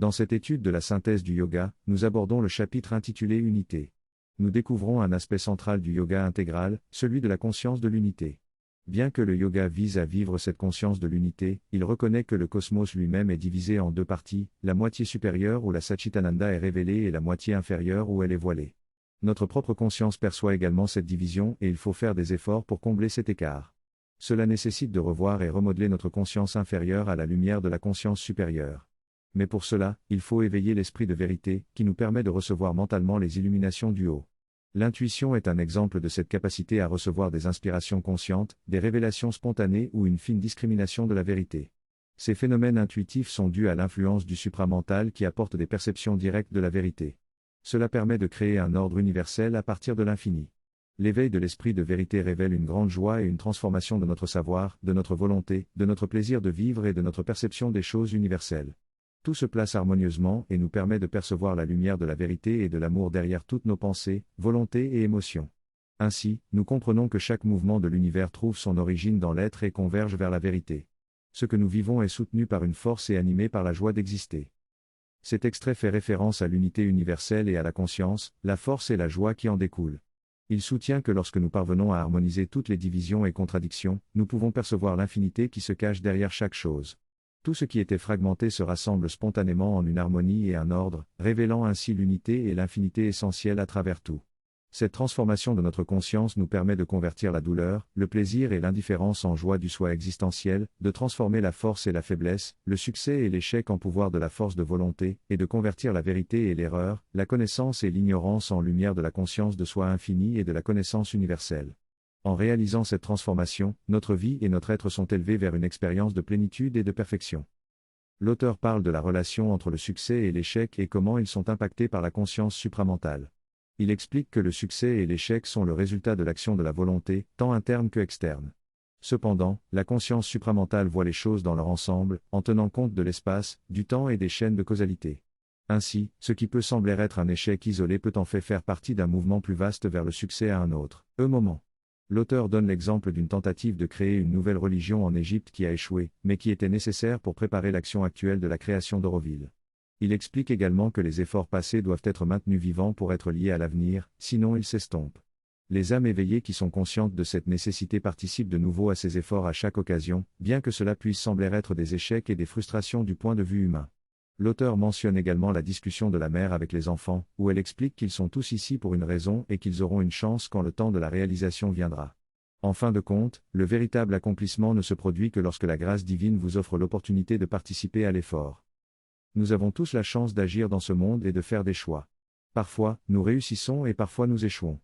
Dans cette étude de la synthèse du yoga, nous abordons le chapitre intitulé Unité. Nous découvrons un aspect central du yoga intégral, celui de la conscience de l'unité. Bien que le yoga vise à vivre cette conscience de l'unité, il reconnaît que le cosmos lui-même est divisé en deux parties, la moitié supérieure où la Satchitananda est révélée et la moitié inférieure où elle est voilée. Notre propre conscience perçoit également cette division et il faut faire des efforts pour combler cet écart. Cela nécessite de revoir et remodeler notre conscience inférieure à la lumière de la conscience supérieure. Mais pour cela, il faut éveiller l'esprit de vérité, qui nous permet de recevoir mentalement les illuminations du haut. L'intuition est un exemple de cette capacité à recevoir des inspirations conscientes, des révélations spontanées ou une fine discrimination de la vérité. Ces phénomènes intuitifs sont dus à l'influence du supramental qui apporte des perceptions directes de la vérité. Cela permet de créer un ordre universel à partir de l'infini. L'éveil de l'esprit de vérité révèle une grande joie et une transformation de notre savoir, de notre volonté, de notre plaisir de vivre et de notre perception des choses universelles. Tout se place harmonieusement et nous permet de percevoir la lumière de la vérité et de l'amour derrière toutes nos pensées, volontés et émotions. Ainsi, nous comprenons que chaque mouvement de l'univers trouve son origine dans l'être et converge vers la vérité. Ce que nous vivons est soutenu par une force et animé par la joie d'exister. Cet extrait fait référence à l'unité universelle et à la conscience, la force et la joie qui en découlent. Il soutient que lorsque nous parvenons à harmoniser toutes les divisions et contradictions, nous pouvons percevoir l'infinité qui se cache derrière chaque chose. Tout ce qui était fragmenté se rassemble spontanément en une harmonie et un ordre, révélant ainsi l'unité et l'infinité essentielle à travers tout. Cette transformation de notre conscience nous permet de convertir la douleur, le plaisir et l'indifférence en joie du soi existentiel, de transformer la force et la faiblesse, le succès et l'échec en pouvoir de la force de volonté, et de convertir la vérité et l'erreur, la connaissance et l'ignorance en lumière de la conscience de soi infini et de la connaissance universelle. En réalisant cette transformation, notre vie et notre être sont élevés vers une expérience de plénitude et de perfection. L'auteur parle de la relation entre le succès et l'échec et comment ils sont impactés par la conscience supramentale. Il explique que le succès et l'échec sont le résultat de l'action de la volonté, tant interne que externe. Cependant, la conscience supramentale voit les choses dans leur ensemble, en tenant compte de l'espace, du temps et des chaînes de causalité. Ainsi, ce qui peut sembler être un échec isolé peut en fait faire partie d'un mouvement plus vaste vers le succès à un autre, moment. L'auteur donne l'exemple d'une tentative de créer une nouvelle religion en Égypte qui a échoué, mais qui était nécessaire pour préparer l'action actuelle de la création d'Auroville. Il explique également que les efforts passés doivent être maintenus vivants pour être liés à l'avenir, sinon ils s'estompent. Les âmes éveillées qui sont conscientes de cette nécessité participent de nouveau à ces efforts à chaque occasion, bien que cela puisse sembler être des échecs et des frustrations du point de vue humain. L'auteur mentionne également la discussion de la mère avec les enfants, où elle explique qu'ils sont tous ici pour une raison et qu'ils auront une chance quand le temps de la réalisation viendra. En fin de compte, le véritable accomplissement ne se produit que lorsque la grâce divine vous offre l'opportunité de participer à l'effort. Nous avons tous la chance d'agir dans ce monde et de faire des choix. Parfois, nous réussissons et parfois nous échouons.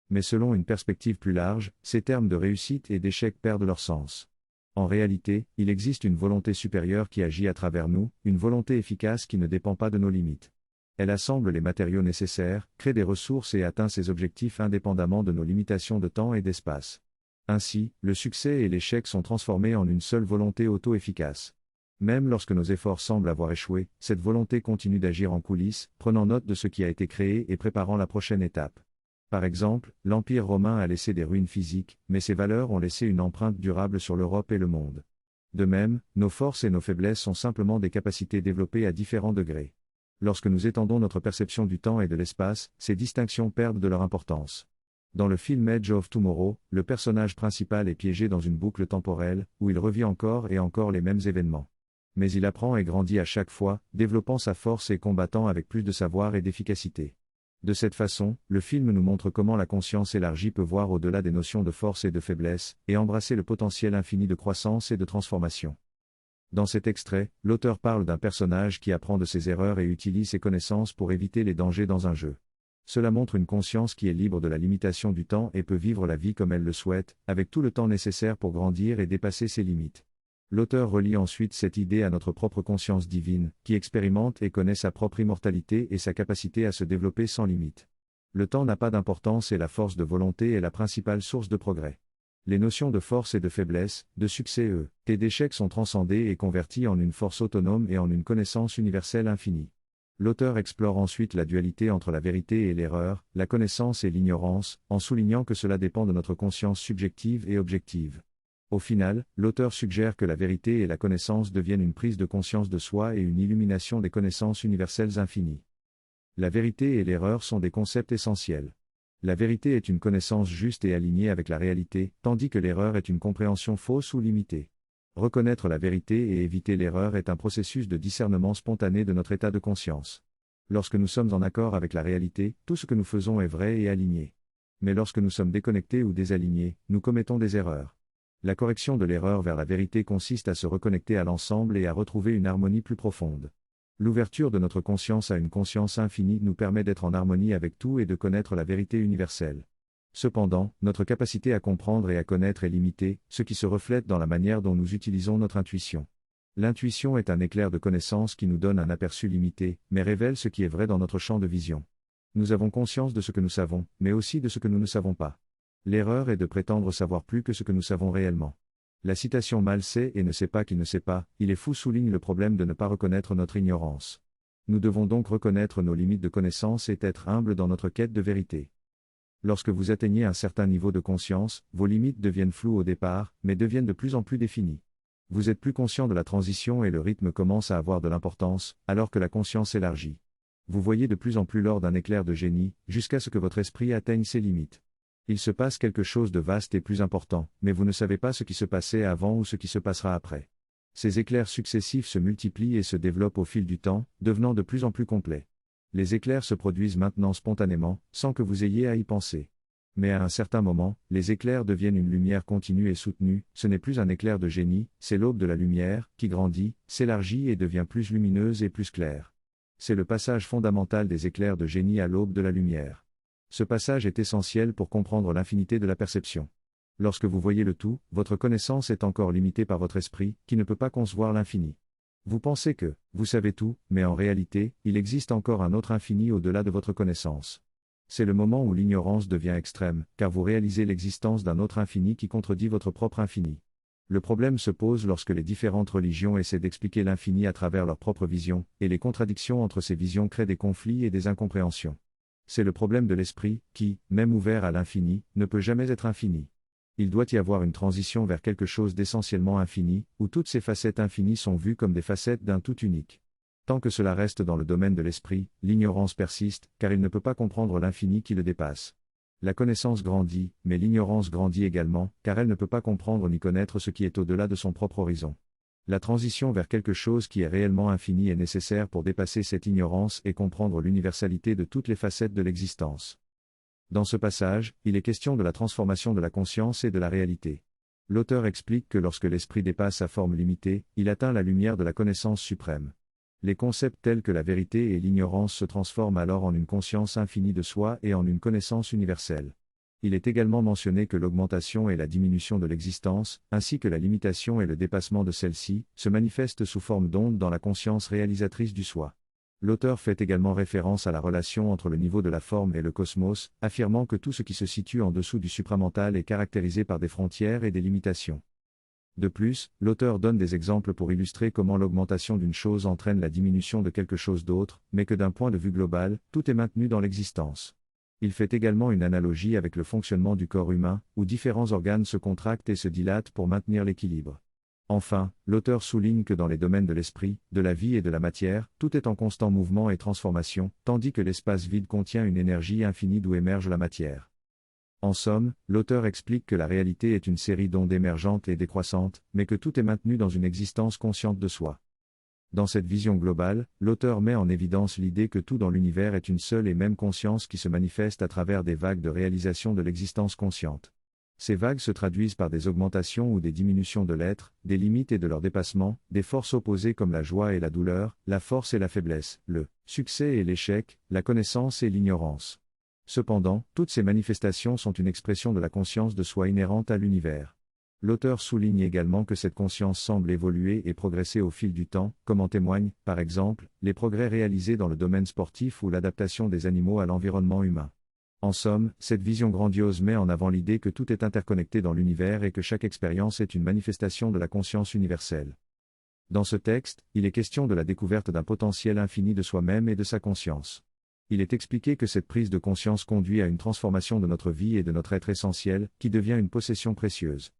Mais selon une perspective plus large, ces termes de réussite et d'échec perdent leur sens. En réalité, il existe une volonté supérieure qui agit à travers nous, une volonté efficace qui ne dépend pas de nos limites. Elle assemble les matériaux nécessaires, crée des ressources et atteint ses objectifs indépendamment de nos limitations de temps et d'espace. Ainsi, le succès et l'échec sont transformés en une seule volonté auto-efficace. Même lorsque nos efforts semblent avoir échoué, cette volonté continue d'agir en coulisses, prenant note de ce qui a été créé et préparant la prochaine étape. Par exemple, l'Empire romain a laissé des ruines physiques, mais ses valeurs ont laissé une empreinte durable sur l'Europe et le monde. De même, nos forces et nos faiblesses sont simplement des capacités développées à différents degrés. Lorsque nous étendons notre perception du temps et de l'espace, ces distinctions perdent de leur importance. Dans le film Edge of Tomorrow, le personnage principal est piégé dans une boucle temporelle, où il revit encore et encore les mêmes événements. Mais il apprend et grandit à chaque fois, développant sa force et combattant avec plus de savoir et d'efficacité. De cette façon, le film nous montre comment la conscience élargie peut voir au-delà des notions de force et de faiblesse, et embrasser le potentiel infini de croissance et de transformation. Dans cet extrait, l'auteur parle d'un personnage qui apprend de ses erreurs et utilise ses connaissances pour éviter les dangers dans un jeu. Cela montre une conscience qui est libre de la limitation du temps et peut vivre la vie comme elle le souhaite, avec tout le temps nécessaire pour grandir et dépasser ses limites. L'auteur relie ensuite cette idée à notre propre conscience divine, qui expérimente et connaît sa propre immortalité et sa capacité à se développer sans limite. Le temps n'a pas d'importance et la force de volonté est la principale source de progrès. Les notions de force et de faiblesse, de succès et d'échec sont transcendées et converties en une force autonome et en une connaissance universelle infinie. L'auteur explore ensuite la dualité entre la vérité et l'erreur, la connaissance et l'ignorance, en soulignant que cela dépend de notre conscience subjective et objective. Au final, l'auteur suggère que la vérité et la connaissance deviennent une prise de conscience de soi et une illumination des connaissances universelles infinies. La vérité et l'erreur sont des concepts essentiels. La vérité est une connaissance juste et alignée avec la réalité, tandis que l'erreur est une compréhension fausse ou limitée. Reconnaître la vérité et éviter l'erreur est un processus de discernement spontané de notre état de conscience. Lorsque nous sommes en accord avec la réalité, tout ce que nous faisons est vrai et aligné. Mais lorsque nous sommes déconnectés ou désalignés, nous commettons des erreurs. La correction de l'erreur vers la vérité consiste à se reconnecter à l'ensemble et à retrouver une harmonie plus profonde. L'ouverture de notre conscience à une conscience infinie nous permet d'être en harmonie avec tout et de connaître la vérité universelle. Cependant, notre capacité à comprendre et à connaître est limitée, ce qui se reflète dans la manière dont nous utilisons notre intuition. L'intuition est un éclair de connaissance qui nous donne un aperçu limité, mais révèle ce qui est vrai dans notre champ de vision. Nous avons conscience de ce que nous savons, mais aussi de ce que nous ne savons pas. L'erreur est de prétendre savoir plus que ce que nous savons réellement. La citation Mal sait et ne sait pas qu'il ne sait pas, il est fou souligne le problème de ne pas reconnaître notre ignorance. Nous devons donc reconnaître nos limites de connaissance et être humbles dans notre quête de vérité. Lorsque vous atteignez un certain niveau de conscience, vos limites deviennent floues au départ, mais deviennent de plus en plus définies. Vous êtes plus conscient de la transition et le rythme commence à avoir de l'importance, alors que la conscience élargit. Vous voyez de plus en plus l'or d'un éclair de génie, jusqu'à ce que votre esprit atteigne ses limites. Il se passe quelque chose de vaste et plus important, mais vous ne savez pas ce qui se passait avant ou ce qui se passera après. Ces éclairs successifs se multiplient et se développent au fil du temps, devenant de plus en plus complets. Les éclairs se produisent maintenant spontanément, sans que vous ayez à y penser. Mais à un certain moment, les éclairs deviennent une lumière continue et soutenue, ce n'est plus un éclair de génie, c'est l'aube de la lumière, qui grandit, s'élargit et devient plus lumineuse et plus claire. C'est le passage fondamental des éclairs de génie à l'aube de la lumière. Ce passage est essentiel pour comprendre l'infinité de la perception. Lorsque vous voyez le tout, votre connaissance est encore limitée par votre esprit, qui ne peut pas concevoir l'infini. Vous pensez que, vous savez tout, mais en réalité, il existe encore un autre infini au-delà de votre connaissance. C'est le moment où l'ignorance devient extrême, car vous réalisez l'existence d'un autre infini qui contredit votre propre infini. Le problème se pose lorsque les différentes religions essaient d'expliquer l'infini à travers leur propre vision, et les contradictions entre ces visions créent des conflits et des incompréhensions. C'est le problème de l'esprit, qui, même ouvert à l'infini, ne peut jamais être infini. Il doit y avoir une transition vers quelque chose d'essentiellement infini, où toutes ces facettes infinies sont vues comme des facettes d'un tout unique. Tant que cela reste dans le domaine de l'esprit, l'ignorance persiste, car il ne peut pas comprendre l'infini qui le dépasse. La connaissance grandit, mais l'ignorance grandit également, car elle ne peut pas comprendre ni connaître ce qui est au-delà de son propre horizon. La transition vers quelque chose qui est réellement infini est nécessaire pour dépasser cette ignorance et comprendre l'universalité de toutes les facettes de l'existence. Dans ce passage, il est question de la transformation de la conscience et de la réalité. L'auteur explique que lorsque l'esprit dépasse sa forme limitée, il atteint la lumière de la connaissance suprême. Les concepts tels que la vérité et l'ignorance se transforment alors en une conscience infinie de soi et en une connaissance universelle. Il est également mentionné que l'augmentation et la diminution de l'existence, ainsi que la limitation et le dépassement de celle-ci, se manifestent sous forme d'ondes dans la conscience réalisatrice du soi. L'auteur fait également référence à la relation entre le niveau de la forme et le cosmos, affirmant que tout ce qui se situe en dessous du supramental est caractérisé par des frontières et des limitations. De plus, l'auteur donne des exemples pour illustrer comment l'augmentation d'une chose entraîne la diminution de quelque chose d'autre, mais que d'un point de vue global, tout est maintenu dans l'existence. Il fait également une analogie avec le fonctionnement du corps humain, où différents organes se contractent et se dilatent pour maintenir l'équilibre. Enfin, l'auteur souligne que dans les domaines de l'esprit, de la vie et de la matière, tout est en constant mouvement et transformation, tandis que l'espace vide contient une énergie infinie d'où émerge la matière. En somme, l'auteur explique que la réalité est une série d'ondes émergentes et décroissantes, mais que tout est maintenu dans une existence consciente de soi. Dans cette vision globale, l'auteur met en évidence l'idée que tout dans l'univers est une seule et même conscience qui se manifeste à travers des vagues de réalisation de l'existence consciente. Ces vagues se traduisent par des augmentations ou des diminutions de l'être, des limites et de leur dépassement, des forces opposées comme la joie et la douleur, la force et la faiblesse, le succès et l'échec, la connaissance et l'ignorance. Cependant, toutes ces manifestations sont une expression de la conscience de soi inhérente à l'univers. L'auteur souligne également que cette conscience semble évoluer et progresser au fil du temps, comme en témoignent, par exemple, les progrès réalisés dans le domaine sportif ou l'adaptation des animaux à l'environnement humain. En somme, cette vision grandiose met en avant l'idée que tout est interconnecté dans l'univers et que chaque expérience est une manifestation de la conscience universelle. Dans ce texte, il est question de la découverte d'un potentiel infini de soi-même et de sa conscience. Il est expliqué que cette prise de conscience conduit à une transformation de notre vie et de notre être essentiel, qui devient une possession précieuse.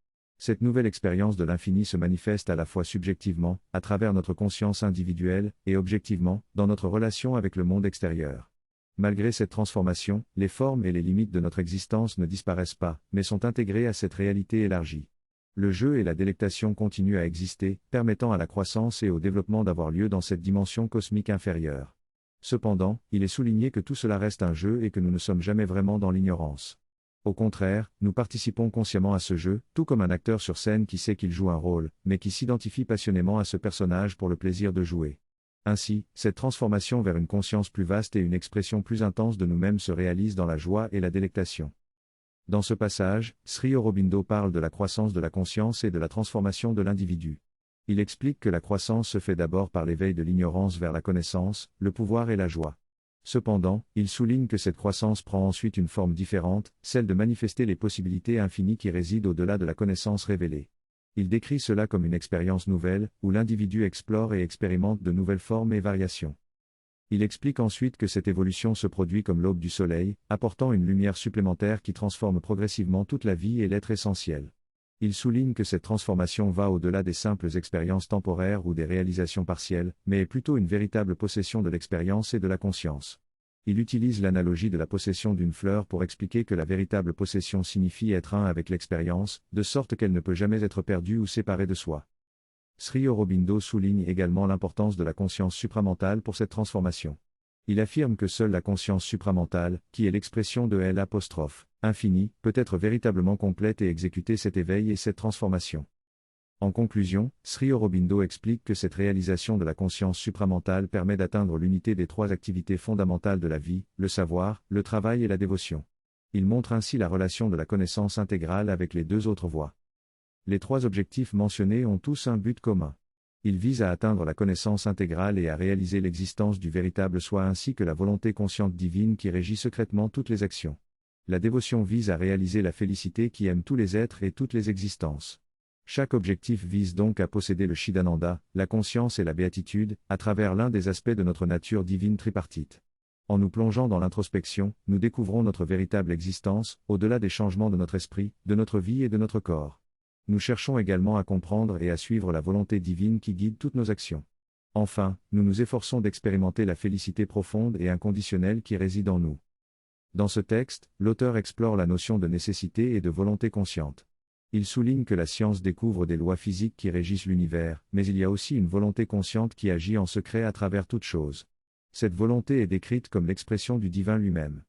Cette nouvelle expérience de l'infini se manifeste à la fois subjectivement, à travers notre conscience individuelle, et objectivement, dans notre relation avec le monde extérieur. Malgré cette transformation, les formes et les limites de notre existence ne disparaissent pas, mais sont intégrées à cette réalité élargie. Le jeu et la délectation continuent à exister, permettant à la croissance et au développement d'avoir lieu dans cette dimension cosmique inférieure. Cependant, il est souligné que tout cela reste un jeu et que nous ne sommes jamais vraiment dans l'ignorance. Au contraire, nous participons consciemment à ce jeu, tout comme un acteur sur scène qui sait qu'il joue un rôle, mais qui s'identifie passionnément à ce personnage pour le plaisir de jouer. Ainsi, cette transformation vers une conscience plus vaste et une expression plus intense de nous-mêmes se réalise dans la joie et la délectation. Dans ce passage, Sri Aurobindo parle de la croissance de la conscience et de la transformation de l'individu. Il explique que la croissance se fait d'abord par l'éveil de l'ignorance vers la connaissance, le pouvoir et la joie. Cependant, il souligne que cette croissance prend ensuite une forme différente, celle de manifester les possibilités infinies qui résident au-delà de la connaissance révélée. Il décrit cela comme une expérience nouvelle, où l'individu explore et expérimente de nouvelles formes et variations. Il explique ensuite que cette évolution se produit comme l'aube du soleil, apportant une lumière supplémentaire qui transforme progressivement toute la vie et l'être essentiel. Il souligne que cette transformation va au-delà des simples expériences temporaires ou des réalisations partielles, mais est plutôt une véritable possession de l'expérience et de la conscience. Il utilise l'analogie de la possession d'une fleur pour expliquer que la véritable possession signifie être un avec l'expérience, de sorte qu'elle ne peut jamais être perdue ou séparée de soi. Sri Aurobindo souligne également l'importance de la conscience supramentale pour cette transformation. Il affirme que seule la conscience supramentale, qui est l'expression de l'infini, peut être véritablement complète et exécuter cet éveil et cette transformation. En conclusion, Sri Aurobindo explique que cette réalisation de la conscience supramentale permet d'atteindre l'unité des trois activités fondamentales de la vie, le savoir, le travail et la dévotion. Il montre ainsi la relation de la connaissance intégrale avec les deux autres voies. Les trois objectifs mentionnés ont tous un but commun. Ils visent à atteindre la connaissance intégrale et à réaliser l'existence du véritable soi ainsi que la volonté consciente divine qui régit secrètement toutes les actions. La dévotion vise à réaliser la félicité qui aime tous les êtres et toutes les existences. Chaque objectif vise donc à posséder le Chidananda, la conscience et la béatitude, à travers l'un des aspects de notre nature divine tripartite. En nous plongeant dans l'introspection, nous découvrons notre véritable existence, au-delà des changements de notre esprit, de notre vie et de notre corps. Nous cherchons également à comprendre et à suivre la volonté divine qui guide toutes nos actions. Enfin, nous nous efforçons d'expérimenter la félicité profonde et inconditionnelle qui réside en nous. Dans ce texte, l'auteur explore la notion de nécessité et de volonté consciente. Il souligne que la science découvre des lois physiques qui régissent l'univers, mais il y a aussi une volonté consciente qui agit en secret à travers toute chose. Cette volonté est décrite comme l'expression du divin lui-même.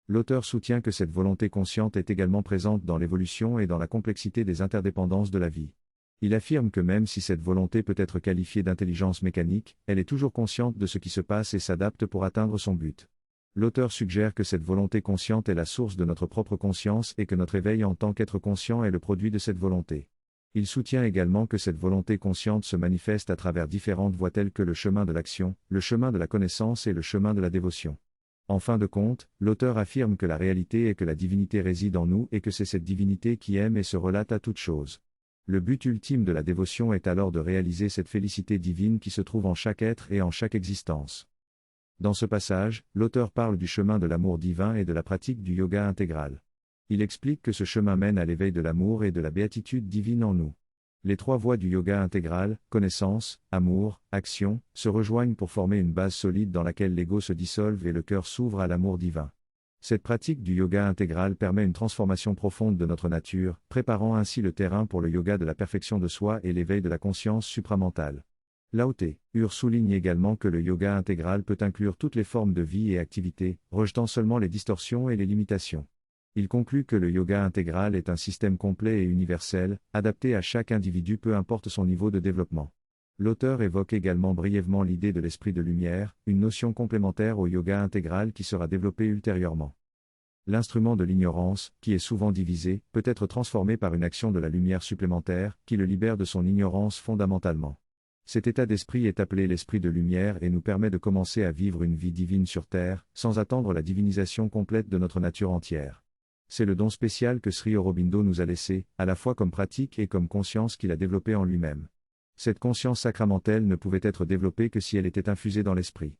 L'auteur soutient que cette volonté consciente est également présente dans l'évolution et dans la complexité des interdépendances de la vie. Il affirme que même si cette volonté peut être qualifiée d'intelligence mécanique, elle est toujours consciente de ce qui se passe et s'adapte pour atteindre son but. L'auteur suggère que cette volonté consciente est la source de notre propre conscience et que notre éveil en tant qu'être conscient est le produit de cette volonté. Il soutient également que cette volonté consciente se manifeste à travers différentes voies telles que le chemin de l'action, le chemin de la connaissance et le chemin de la dévotion. En fin de compte, l'auteur affirme que la réalité est que la divinité réside en nous et que c'est cette divinité qui aime et se relate à toute chose. Le but ultime de la dévotion est alors de réaliser cette félicité divine qui se trouve en chaque être et en chaque existence. Dans ce passage, l'auteur parle du chemin de l'amour divin et de la pratique du yoga intégral. Il explique que ce chemin mène à l'éveil de l'amour et de la béatitude divine en nous. Les trois voies du yoga intégral, connaissance, amour, action, se rejoignent pour former une base solide dans laquelle l'ego se dissolve et le cœur s'ouvre à l'amour divin. Cette pratique du yoga intégral permet une transformation profonde de notre nature, préparant ainsi le terrain pour le yoga de la perfection de soi et l'éveil de la conscience supramentale. Lao Tse souligne également que le yoga intégral peut inclure toutes les formes de vie et activités, rejetant seulement les distorsions et les limitations. Il conclut que le yoga intégral est un système complet et universel, adapté à chaque individu peu importe son niveau de développement. L'auteur évoque également brièvement l'idée de l'esprit de lumière, une notion complémentaire au yoga intégral qui sera développée ultérieurement. L'instrument de l'ignorance, qui est souvent divisé, peut être transformé par une action de la lumière supplémentaire, qui le libère de son ignorance fondamentalement. Cet état d'esprit est appelé l'esprit de lumière et nous permet de commencer à vivre une vie divine sur terre, sans attendre la divinisation complète de notre nature entière. C'est le don spécial que Sri Aurobindo nous a laissé, à la fois comme pratique et comme conscience qu'il a développé en lui-même. Cette conscience sacramentelle ne pouvait être développée que si elle était infusée dans l'esprit.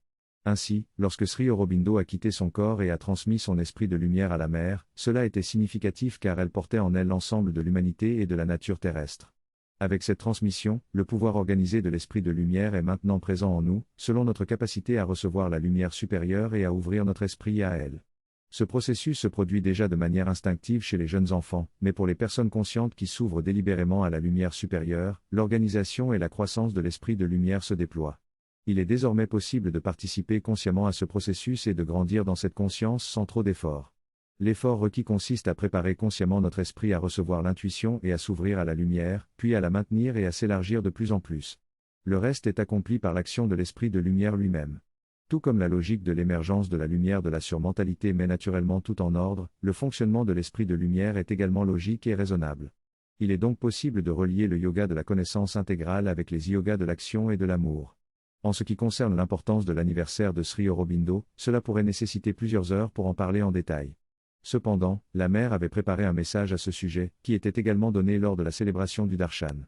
Ainsi, lorsque Sri Aurobindo a quitté son corps et a transmis son esprit de lumière à la mère, cela était significatif car elle portait en elle l'ensemble de l'humanité et de la nature terrestre. Avec cette transmission, le pouvoir organisé de l'esprit de lumière est maintenant présent en nous, selon notre capacité à recevoir la lumière supérieure et à ouvrir notre esprit à elle. Ce processus se produit déjà de manière instinctive chez les jeunes enfants, mais pour les personnes conscientes qui s'ouvrent délibérément à la lumière supérieure, l'organisation et la croissance de l'esprit de lumière se déploient. Il est désormais possible de participer consciemment à ce processus et de grandir dans cette conscience sans trop d'efforts. L'effort requis consiste à préparer consciemment notre esprit à recevoir l'intuition et à s'ouvrir à la lumière, puis à la maintenir et à s'élargir de plus en plus. Le reste est accompli par l'action de l'esprit de lumière lui-même. Tout comme la logique de l'émergence de la lumière de la surmentalité met naturellement tout en ordre, le fonctionnement de l'esprit de lumière est également logique et raisonnable. Il est donc possible de relier le yoga de la connaissance intégrale avec les yogas de l'action et de l'amour. En ce qui concerne l'importance de l'anniversaire de Sri Aurobindo, cela pourrait nécessiter plusieurs heures pour en parler en détail. Cependant, la mère avait préparé un message à ce sujet, qui était également donné lors de la célébration du darshan.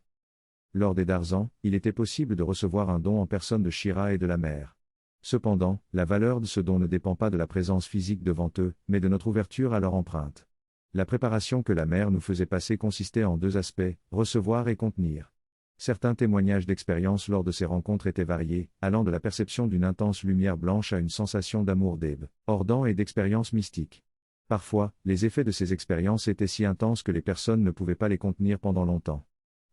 Lors des darsans, il était possible de recevoir un don en personne de Shira et de la mère. Cependant, la valeur de ce don ne dépend pas de la présence physique devant eux, mais de notre ouverture à leur empreinte. La préparation que la mère nous faisait passer consistait en deux aspects, recevoir et contenir. Certains témoignages d'expérience lors de ces rencontres étaient variés, allant de la perception d'une intense lumière blanche à une sensation d'amour ardent et d'expérience mystique. Parfois, les effets de ces expériences étaient si intenses que les personnes ne pouvaient pas les contenir pendant longtemps.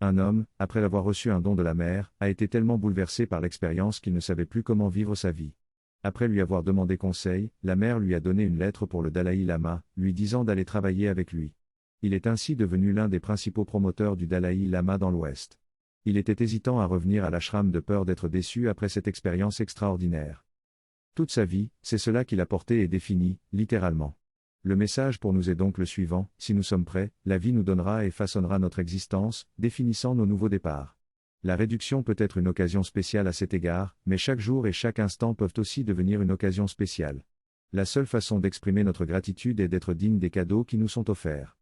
Un homme, après avoir reçu un don de la mère, a été tellement bouleversé par l'expérience qu'il ne savait plus comment vivre sa vie. Après lui avoir demandé conseil, la mère lui a donné une lettre pour le Dalaï Lama, lui disant d'aller travailler avec lui. Il est ainsi devenu l'un des principaux promoteurs du Dalaï Lama dans l'Ouest. Il était hésitant à revenir à l'ashram de peur d'être déçu après cette expérience extraordinaire. Toute sa vie, c'est cela qu'il a porté et défini, littéralement. Le message pour nous est donc le suivant: si nous sommes prêts, la vie nous donnera et façonnera notre existence, définissant nos nouveaux départs. La réduction peut être une occasion spéciale à cet égard, mais chaque jour et chaque instant peuvent aussi devenir une occasion spéciale. La seule façon d'exprimer notre gratitude est d'être digne des cadeaux qui nous sont offerts.